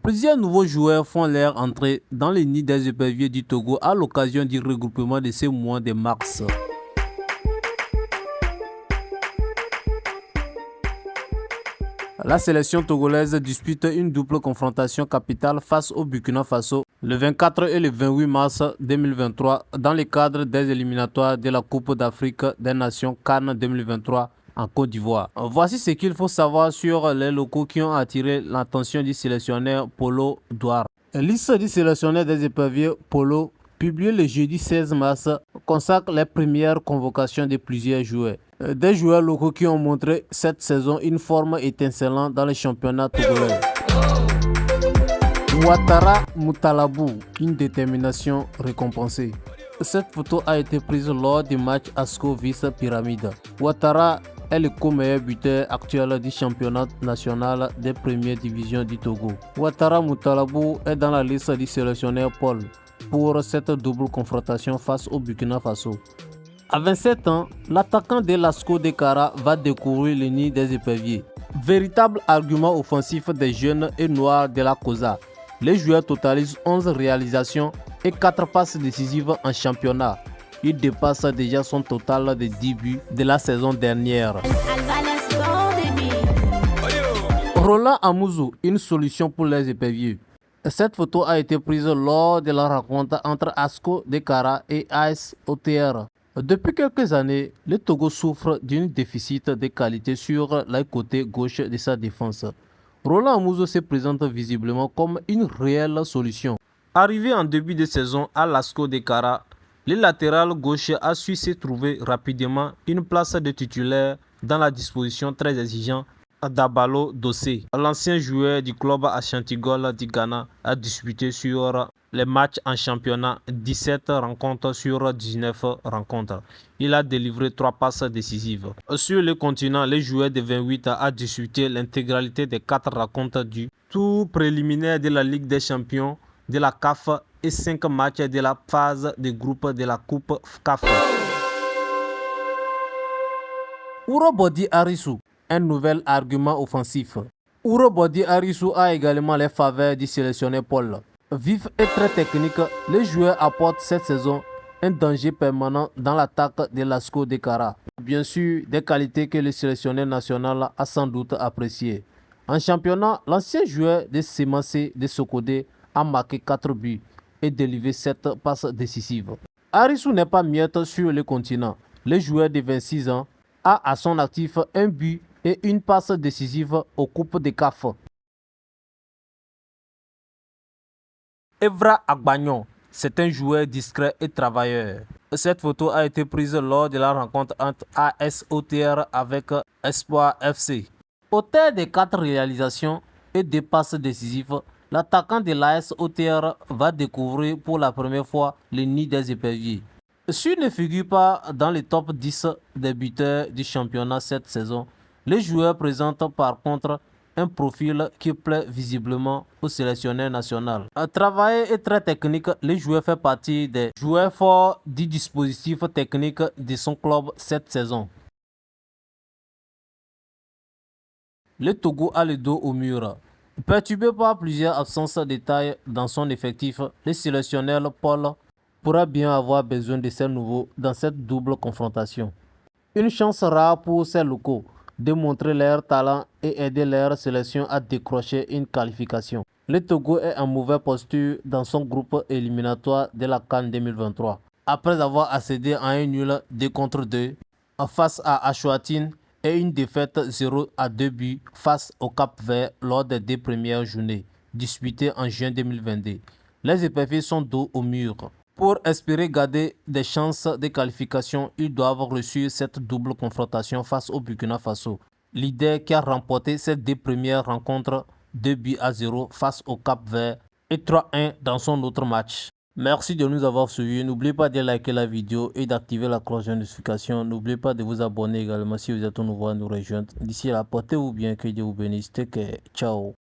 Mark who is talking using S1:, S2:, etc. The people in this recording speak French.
S1: Plusieurs nouveaux joueurs font leur entrée dans les nids des éperviers du Togo à l'occasion du regroupement de ces mois de mars. La sélection togolaise dispute une double confrontation capitale face au Burkina Faso le 24 et le 28 mars 2023 dans le cadre des éliminatoires de la Coupe d'Afrique des Nations CAN 2023 en Côte d'Ivoire. Voici ce qu'il faut savoir sur les locaux qui ont attiré l'attention du sélectionneur Polo Douar. La liste du sélectionneur des éperviers Polo, publiée le jeudi 16 mars, consacre les premières convocations de plusieurs joueurs. Des joueurs locaux qui ont montré cette saison une forme étincelante dans le championnat togolais. Ouattara Moutalabou, une détermination récompensée. Cette photo a été prise lors du match ASCO Vice Pyramide. Ouattara est le co-meilleur buteur actuel du championnat national des premières divisions du Togo. Ouattara Moutalabou est dans la liste du sélectionneur Paul pour cette double confrontation face au Burkina Faso. À 27 ans, l'attaquant de l'ASCO de Kara va découvrir le nid des éperviers. Véritable argument offensif des jeunes et noirs de la COSA. Les joueurs totalisent 11 réalisations et 4 passes décisives en championnat. Il dépasse déjà son total de 10 buts de la saison dernière. Roland Amouzou, une solution pour les éperviers. Cette photo a été prise lors de la rencontre entre ASCO de Kara et AS OTR. Depuis quelques années, le Togo souffre d'un déficit de qualité sur le côté gauche de sa défense. Roland Amouzou se présente visiblement comme une réelle solution. Arrivé en début de saison à l'ASCO de Kara, le latéral gauche a su se trouver rapidement une place de titulaire dans la disposition très exigeante d'Abalo Dossé. L'ancien joueur du club Ashanti-Gol du Ghana a disputé sur les matchs en championnat 17 rencontres sur 19 rencontres. Il a délivré 3 passes décisives. Sur le continent, le joueur de 28 a disputé l'intégralité des 4 rencontres du tour préliminaire de la Ligue des champions de la CAF et 5 matchs de la phase de groupe de la Coupe CAF. Urobodi Arissou, un nouvel argument offensif. Urobodi Arissou a également les faveurs du sélectionneur Paul. Vif et très technique, le joueur apporte cette saison un danger permanent dans l'attaque de l'ASCO de Kara. Bien sûr, des qualités que le sélectionneur national a sans doute appréciées. En championnat, l'ancien joueur de Semancé de Sokodé a marqué 4 buts et délivré 7 passes décisives. Arissou n'est pas miette sur le continent. Le joueur de 26 ans a à son actif un but et une passe décisive aux Coupes de CAF. Evra Agbagnon, c'est un joueur discret et travailleur. Cette photo a été prise lors de la rencontre entre AS OTR avec Espoir FC. Auteur de 4 réalisations et 2 passes décisives, l'attaquant de l'AS OTR va découvrir pour la première fois le nid des éperviers. S'il ne figure pas dans le top 10 des buteurs du championnat cette saison, le joueur présente par contre un profil qui plaît visiblement au sélectionneur national. Travaillé et très technique, le joueur fait partie des joueurs forts du dispositif technique de son club cette saison. Le Togo a le dos au mur. Perturbé par plusieurs absences de taille dans son effectif, le sélectionneur Paul pourra bien avoir besoin de ces nouveaux dans cette double confrontation. Une chance rare pour ces locaux de montrer leur talent et aider leur sélection à décrocher une qualification. Le Togo est en mauvaise posture dans son groupe éliminatoire de la CAN 2023. Après avoir accédé à un nul 2-2 face à Achoatine et une défaite 0-2 buts face au Cap-Vert lors des 2 premières journées disputées en juin 2022. Les éperviers sont dos au mur. Pour espérer garder des chances de qualification, ils doivent réussir cette double confrontation face au Burkina Faso, leader qui a remporté ses 2 premières rencontres 2-0 face au Cap-Vert et 3-1 dans son autre match. Merci de nous avoir suivis. N'oubliez pas de liker la vidéo et d'activer la cloche de notification. N'oubliez pas de vous abonner également si vous êtes nouveau à nous rejoindre. D'ici là, portez-vous bien, que Dieu vous bénisse. Ciao.